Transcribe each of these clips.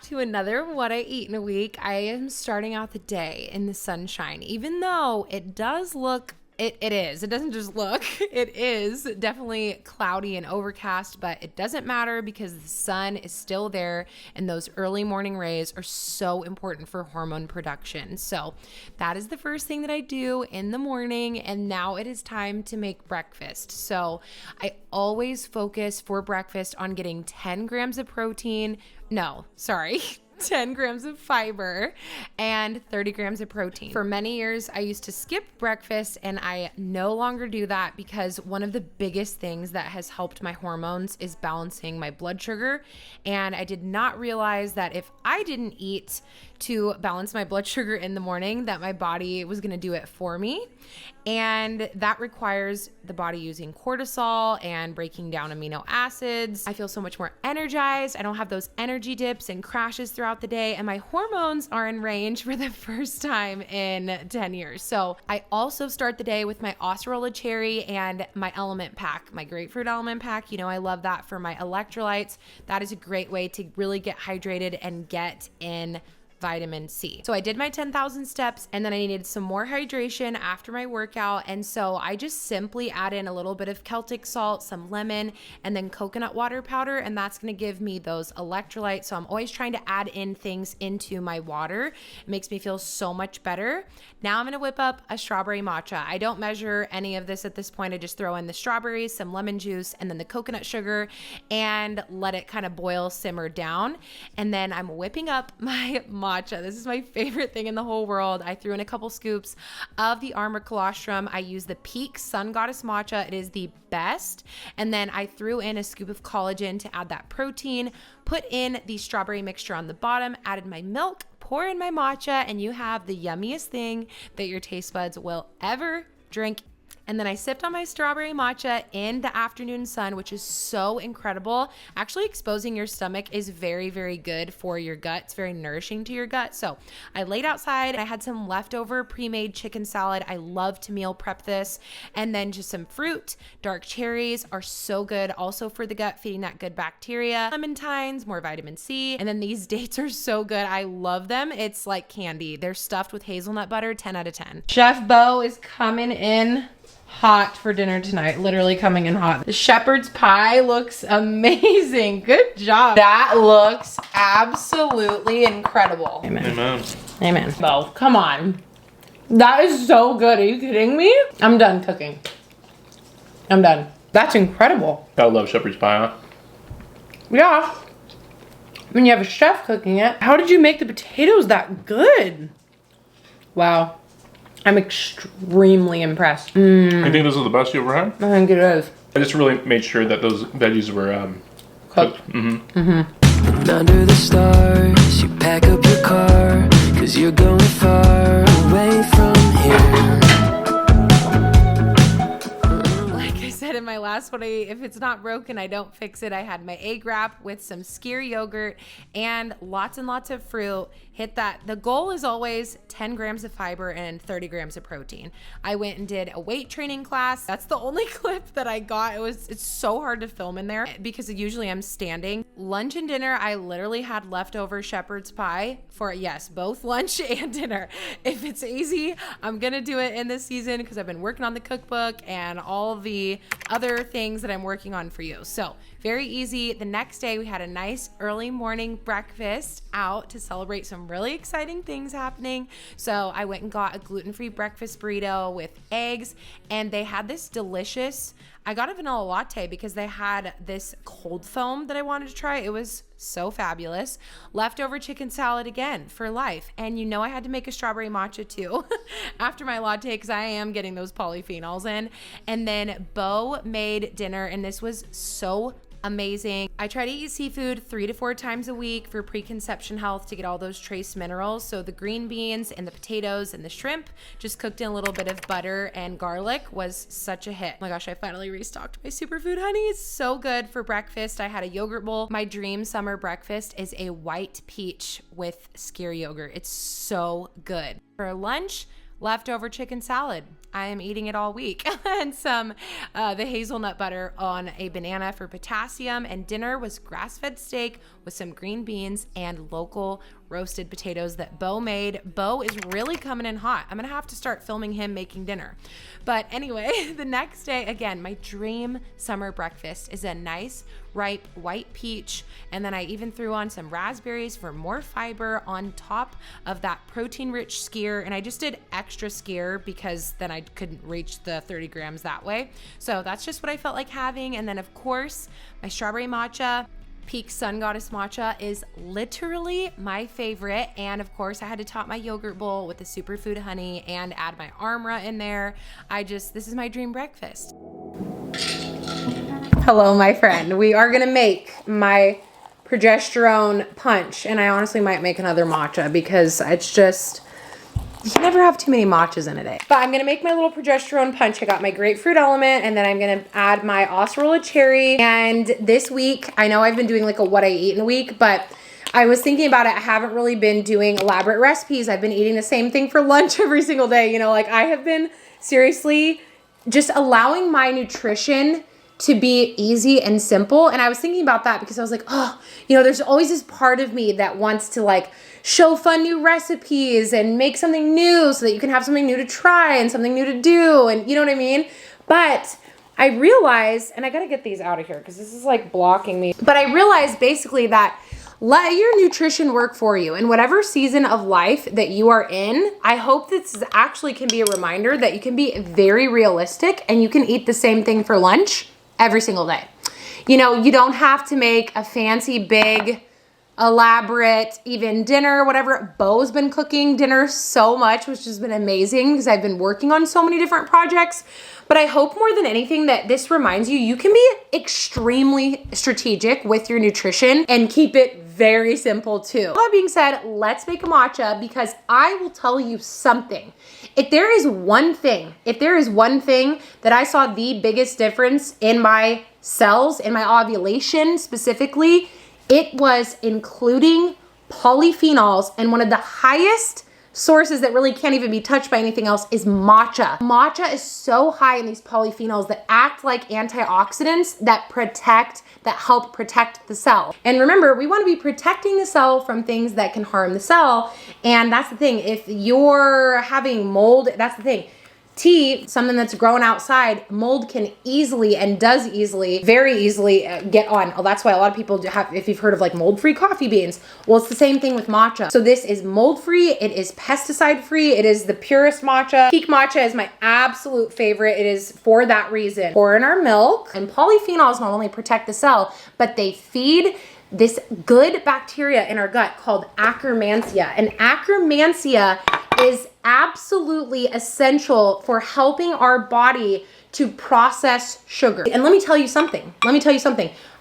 back to another What I Eat in a Week. I am starting out the day in the sunshine, even though it does look, it is. It doesn't just look, it is definitely cloudy and overcast, but it doesn't matter because the sun is still there and those early morning rays are so important for hormone production. So that is the first thing that I do in the morning, and now it is time to make breakfast. So I always focus for breakfast on getting 10 grams of protein. No, sorry. 10 grams of fiber and 30 grams of protein. For many years, I used to skip breakfast, and I no longer do that because one of the biggest things that has helped my hormones is balancing my blood sugar. And I did not realize that if I didn't eat to balance my blood sugar in the morning, that my body was going to do it for me. And that requires the body using cortisol and breaking down amino acids. I feel so much more energized. I don't have those energy dips and crashes throughout the day. And my hormones are in range for the first time in 10 years. So I also start the day with my Acerola cherry and my element pack, my grapefruit element pack. You know, I love that for my electrolytes. That is a great way to really get hydrated and get in vitamin C. So I did my 10,000 steps, and then I needed some more hydration after my workout. And so I just simply add in a little bit of Celtic salt, some lemon, and then coconut water powder. And that's going to give me those electrolytes. So I'm always trying to add in things into my water. It makes me feel so much better. Now I'm going to whip up a strawberry matcha. I don't measure any of this at this point. I just throw in the strawberries, some lemon juice, and then the coconut sugar, and let it kind of boil, simmer down. And then I'm whipping up my matcha. This is my favorite thing in the whole world. I threw in a couple scoops of the Armor Colostrum. I use the Peak Sun Goddess matcha. It is the best. And then I threw in a scoop of collagen to add that protein, put in the strawberry mixture on the bottom, added my milk, pour in my matcha, and you have the yummiest thing that your taste buds will ever drink. And then I sipped on my strawberry matcha in the afternoon sun, which is so incredible. Actually, exposing your stomach is very, very good for your gut. It's very nourishing to your gut. So I laid outside. I had some leftover pre-made chicken salad. I love to meal prep this. And then just some fruit. Dark cherries are so good also for the gut, feeding that good bacteria. Clementines, more vitamin C. And then these dates are so good. I love them. It's like candy. They're stuffed with hazelnut butter, 10 out of 10. Chef Bo is coming in hot for dinner tonight, literally coming in hot. The shepherd's pie looks amazing. Good job. That looks absolutely incredible. Amen. Amen. Amen. Bo, come on. That is so good. Are you kidding me? I'm done cooking. I'm done. That's incredible. I love shepherd's pie, huh? Yeah. When you have a chef cooking it. How did you make the potatoes that good? Wow. I'm extremely impressed. You think this is the best you ever had? I think it is. I just really made sure that those veggies were cooked. Under the stars, you pack up your car, 'cause you're going far away from here. Like I said in my last one, if it's not broken, I don't fix it. I had my egg wrap with some skyr yogurt and lots of fruit. Hit that. The goal is always 10 grams of fiber and 30 grams of protein. I went and did a weight training class. That's the only clip that I got. It's so hard to film in there because usually I'm standing. Lunch and dinner, I literally had leftover shepherd's pie for, yes, both lunch and dinner. If it's easy, I'm gonna do it in this season because I've been working on the cookbook and all the other things that I'm working on for you. So very easy. The next day we had a nice early morning breakfast out to celebrate some really exciting things happening. So I went and got a gluten-free breakfast burrito with eggs, and they had this delicious, I got a vanilla latte because they had this cold foam that I wanted to try. It was so fabulous. Leftover chicken salad again for life. And you know I had to make a strawberry matcha too after my latte because I am getting those polyphenols in. And then Bo made dinner, and this was so amazing. I try to eat seafood 3 to 4 times a week for preconception health to get all those trace minerals. So the green beans and the potatoes and the shrimp just cooked in a little bit of butter and garlic was such a hit. Oh my gosh, I finally restocked my superfood honey. It's so good for breakfast. I had a yogurt bowl. My dream summer breakfast is a white peach with skyr yogurt. It's so good. For lunch, leftover chicken salad. I am eating it all week. And some the hazelnut butter on a banana for potassium. And dinner was grass-fed steak with some green beans and local roasted potatoes that Bo made. Bo is really coming in hot. I'm gonna have to start filming him making dinner. But anyway, the next day, again, my dream summer breakfast is a nice ripe white peach, and then I even threw on some raspberries for more fiber on top of that protein-rich skyr, and I just did extra skyr because then I couldn't reach the 30 grams that way. So that's just what I felt like having. And then of course, my strawberry matcha. Peak Sun Goddess matcha is literally my favorite. And of course I had to top my yogurt bowl with the superfood honey and add my armra in there. This is my dream breakfast. Hello, my friend. We are gonna make my progesterone punch, and I honestly might make another matcha because it's just, you can never have too many matchas in a day. But I'm gonna make my little progesterone punch. I got my grapefruit element, and then I'm gonna add my acerola cherry. And this week, I know I've been doing like a what I eat in a week, but I was thinking about it. I haven't really been doing elaborate recipes. I've been eating the same thing for lunch every single day. You know, like I have been seriously just allowing my nutrition to be easy and simple. And I was thinking about that because I was like, oh, you know, there's always this part of me that wants to like show fun new recipes and make something new so that you can have something new to try and something new to do. And you know what I mean? But I realized, and I gotta get these out of here because this is like blocking me. But I realized basically that let your nutrition work for you. In whatever season of life that you are in, I hope this actually can be a reminder that you can be very realistic and you can eat the same thing for lunch every single day. You know, you don't have to make a fancy, big, elaborate, even dinner, whatever. Bo's been cooking dinner so much, which has been amazing because I've been working on so many different projects. But I hope more than anything that this reminds you, you can be extremely strategic with your nutrition and keep it very simple too. All that being said, let's make a matcha because I will tell you something. If there is one thing that I saw the biggest difference in my cells, in my ovulation specifically, it was including polyphenols, and one of the highest sources that really can't even be touched by anything else is matcha. Matcha is so high in these polyphenols that act like antioxidants that help protect the cell. And remember, we want to be protecting the cell from things that can harm the cell. And that's the thing. If you're having mold, that's the thing. Tea, something that's grown outside, mold can easily and does easily, very easily get on. Oh, that's why a lot of people have, if you've heard of like mold-free coffee beans, well, it's the same thing with matcha. So this is mold-free, it is pesticide-free, it is the purest matcha. Peak matcha is my absolute favorite. It is for that reason. Pour in our milk, and polyphenols not only protect the cell, but they feed this good bacteria in our gut called Akkermansia. And Akkermansia is absolutely essential for helping our body to process sugar. And let me tell you something.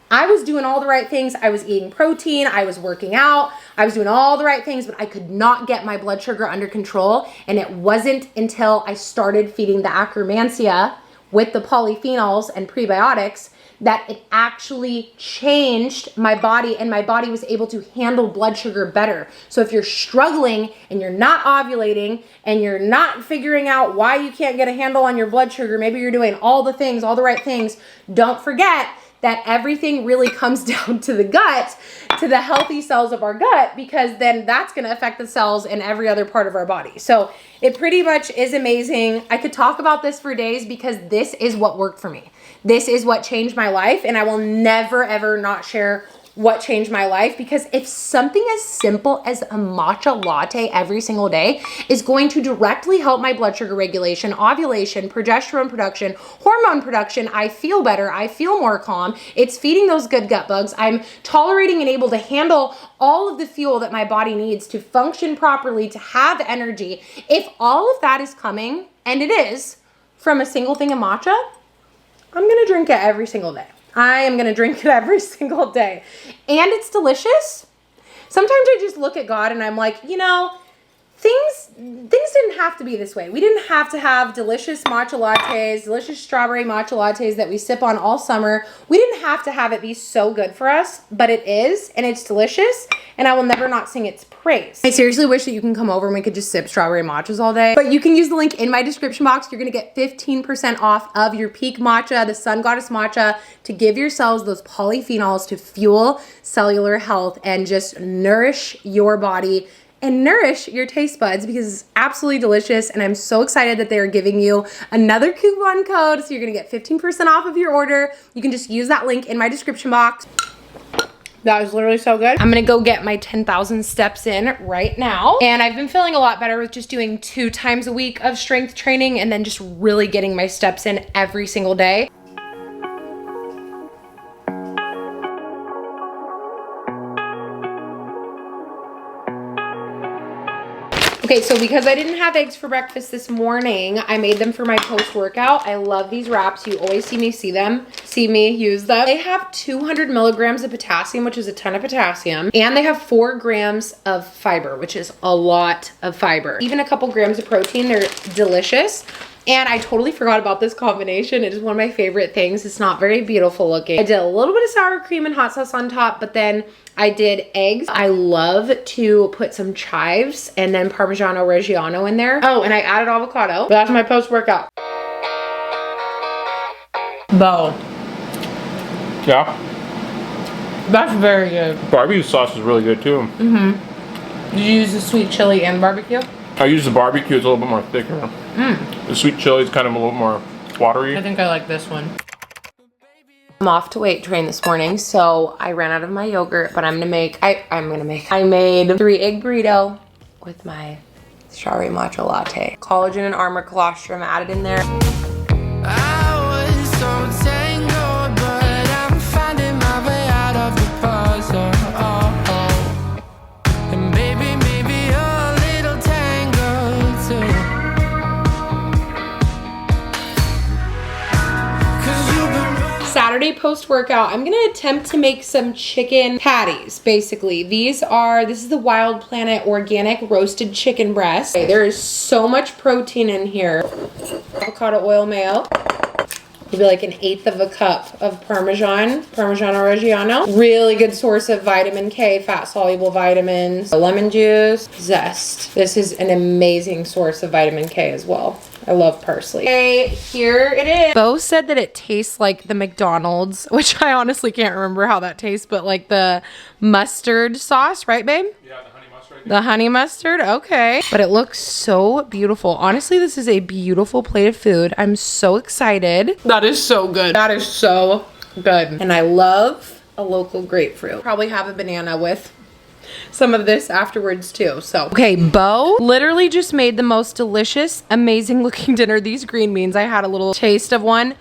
I was doing all the right things. I was eating protein, I was working out, I was doing all the right things, but I could not get my blood sugar under control. And it wasn't until I started feeding the Akkermansia with the polyphenols and prebiotics that it actually changed my body, and my body was able to handle blood sugar better. So if you're struggling and you're not ovulating and you're not figuring out why you can't get a handle on your blood sugar, maybe you're doing all the things, all the right things, don't forget that everything really comes down to the gut, to the healthy cells of our gut, because then that's gonna affect the cells in every other part of our body. So it pretty much is amazing. I could talk about this for days because this is what worked for me. This is what changed my life, and I will never, ever not share what changed my life, because if something as simple as a matcha latte every single day is going to directly help my blood sugar regulation, ovulation, progesterone production, hormone production, I feel better, I feel more calm, it's feeding those good gut bugs, I'm tolerating and able to handle all of the fuel that my body needs to function properly, to have energy. If all of that is coming, and it is, from a single thing of matcha, I'm gonna drink it every single day. I am gonna drink it every single day. And it's delicious. Sometimes I just look at God and I'm like, you know, things didn't have to be this way. We didn't have to have delicious matcha lattes, delicious strawberry matcha lattes that we sip on all summer. We didn't have to have it be so good for us, but it is, and it's delicious, and I will never not sing its praise. I seriously wish that you can come over and we could just sip strawberry matchas all day, but you can use the link in my description box. You're gonna get 15% off of your Peak Matcha, the Sun Goddess Matcha, to give yourselves those polyphenols to fuel cellular health and just nourish your body and nourish your taste buds, because it's absolutely delicious. And I'm so excited that they are giving you another coupon code. So you're gonna get 15% off of your order. You can just use that link in my description box. That was literally so good. I'm gonna go get my 10,000 steps in right now. And I've been feeling a lot better with just doing 2 times a week of strength training and then just really getting my steps in every single day. Okay, so because I didn't have eggs for breakfast this morning, I made them for my post-workout. I love these wraps. You always see me use them. They have 200 milligrams of potassium, which is a ton of potassium, and they have 4 grams of fiber, which is a lot of fiber. Even a couple grams of protein. They're delicious. And I totally forgot about this combination. It is one of my favorite things. It's not very beautiful looking. I did a little bit of sour cream and hot sauce on top, but then I did eggs. I love to put some chives and then Parmigiano Reggiano in there. Oh, and I added avocado. But that's my post-workout. Bo. Yeah. That's very good. Barbecue sauce is really good too. Mm-hmm. Did you use the sweet chili and barbecue? I use the barbecue, it's a little bit more thicker. The sweet chili is kind of a little more watery. I think I like this one. I'm off to weight train this morning, so I ran out of my yogurt, but I made 3 egg burrito with my strawberry matcha latte. Collagen and armor colostrum added in there. I was so tangled, but I'm finding my way out of the puzzle. And baby, maybe you're a little tangled too. 'Cause you've been Saturday post-workout, I'm gonna attempt to make some chicken patties, basically. This is the Wild Planet organic roasted chicken breast. Okay, there is so much protein in here. Avocado oil mayo. Maybe like 1/8 of a cup of Parmigiano Reggiano. Really good source of vitamin K, fat-soluble vitamins. Lemon juice, zest. This is an amazing source of vitamin K as well. I love parsley. Okay, here it is. Bo said that it tastes like the McDonald's, which I honestly can't remember how that tastes, but like the mustard sauce, right, babe? Yeah, the honey mustard. The honey mustard, okay. But it looks so beautiful. Honestly, this is a beautiful plate of food. I'm so excited. That is so good. That is so good. And I love a local grapefruit. Probably have a banana with some of this afterwards too. So, okay, Bo literally just made the most delicious, amazing looking dinner. These green beans, I had a little taste of one.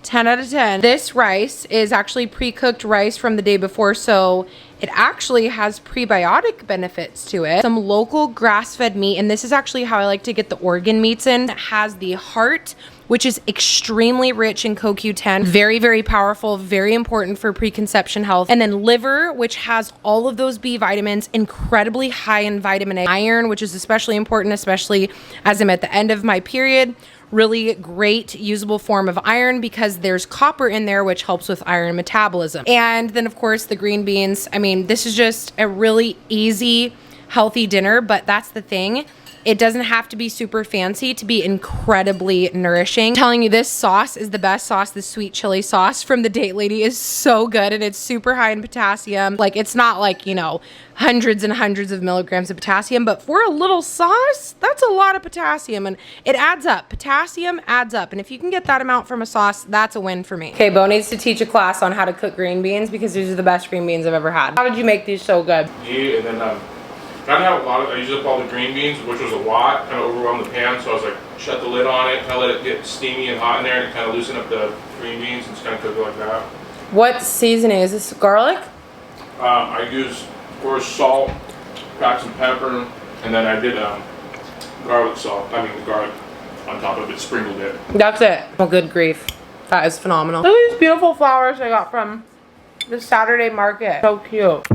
10 out of 10. This rice is actually pre-cooked rice from the day before, so it actually has prebiotic benefits to it. Some local grass-fed meat, and this is actually how I like to get the organ meats in. It has the heart, which is extremely rich in CoQ10. Very, very powerful, very important for preconception health. And then liver, which has all of those B vitamins, incredibly high in vitamin A. Iron, which is especially important, especially as I'm at the end of my period. Really great usable form of iron because there's copper in there, which helps with iron metabolism. And then of course the green beans. I mean, this is just a really easy, healthy dinner, but that's the thing. It doesn't have to be super fancy to be incredibly nourishing. I'm telling you, this sauce is the best sauce. The sweet chili sauce from the Date Lady is so good, and it's super high in potassium. Like, it's not like, you know, hundreds and hundreds of milligrams of potassium, but for a little sauce, that's a lot of potassium, and it adds up. Potassium adds up, and if you can get that amount from a sauce, that's a win for me. Okay, Bo needs to teach a class on how to cook green beans because these are the best green beans I've ever had. How did you make these so good? Yeah, and then I used up all the green beans, which was a lot, kind of overwhelmed the pan, so I was like, shut the lid on it, kind of let it get steamy and hot in there, and kind of loosen up the green beans and just kind of cook it like that. What seasoning? Is this garlic? I used, of course, salt, cracked some pepper, and then I did garlic on top of it, sprinkled it. That's it. Oh, good grief. That is phenomenal. Look at these beautiful flowers I got from the Saturday market. So cute.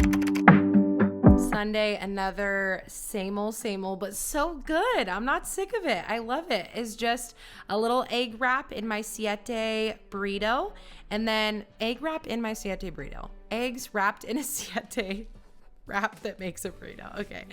Sunday, another same old, but so good. I'm not sick of it. I love it. It's just a little egg wrap in my siete burrito, and then egg wrap in my siete burrito. Eggs wrapped in a siete wrap that makes a burrito. Okay.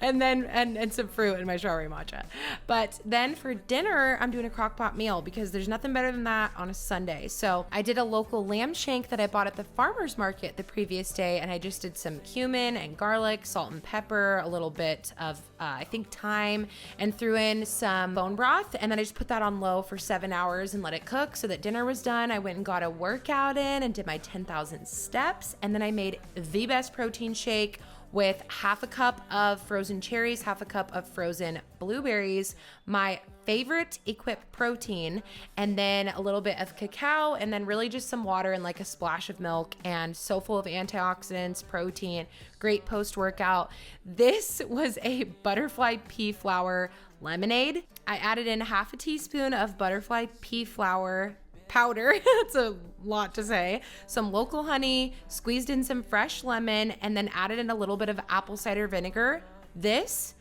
And then and some fruit in my strawberry matcha. But then for dinner, I'm doing a crock pot meal because there's nothing better than that on a Sunday. So I did a local lamb shank that I bought at the farmer's market the previous day, and I just did some cumin and garlic, salt and pepper, a little bit of I think thyme, and threw in some bone broth, and then I just put that on low for 7 hours and let it cook so that dinner was done. I went and got a workout in and did my 10,000 steps, and then I made the best protein shake with half a cup of frozen cherries, half a cup of frozen blueberries, my favorite Equip protein, and then a little bit of cacao, and then really just some water and like a splash of milk, and so full of antioxidants, protein, great post-workout. This was a butterfly pea flour lemonade. I added in half a teaspoon of butterfly pea flour powder. That's a lot to say. Some local honey, squeezed in some fresh lemon, and then added in a little bit of apple cider vinegar. This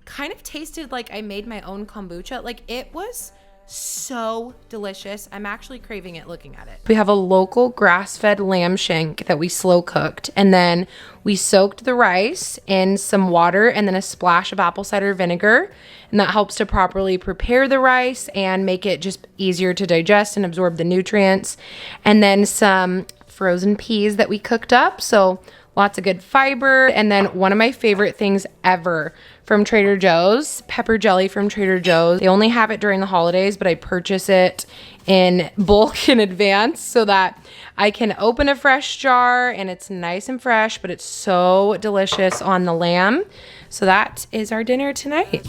kind of tasted like I made my own kombucha. Like, it was so delicious. I'm actually craving it looking at it. We have a local grass-fed lamb shank that we slow cooked, and then we soaked the rice in some water and then a splash of apple cider vinegar, and that helps to properly prepare the rice and make it just easier to digest and absorb the nutrients. And then some frozen peas that we cooked up, so lots of good fiber. And then one of my favorite things ever from Trader Joe's, pepper jelly from Trader Joe's. They only have it during the holidays, but I purchase it in bulk in advance so that I can open a fresh jar and it's nice and fresh, but it's so delicious on the lamb. So that is our dinner tonight.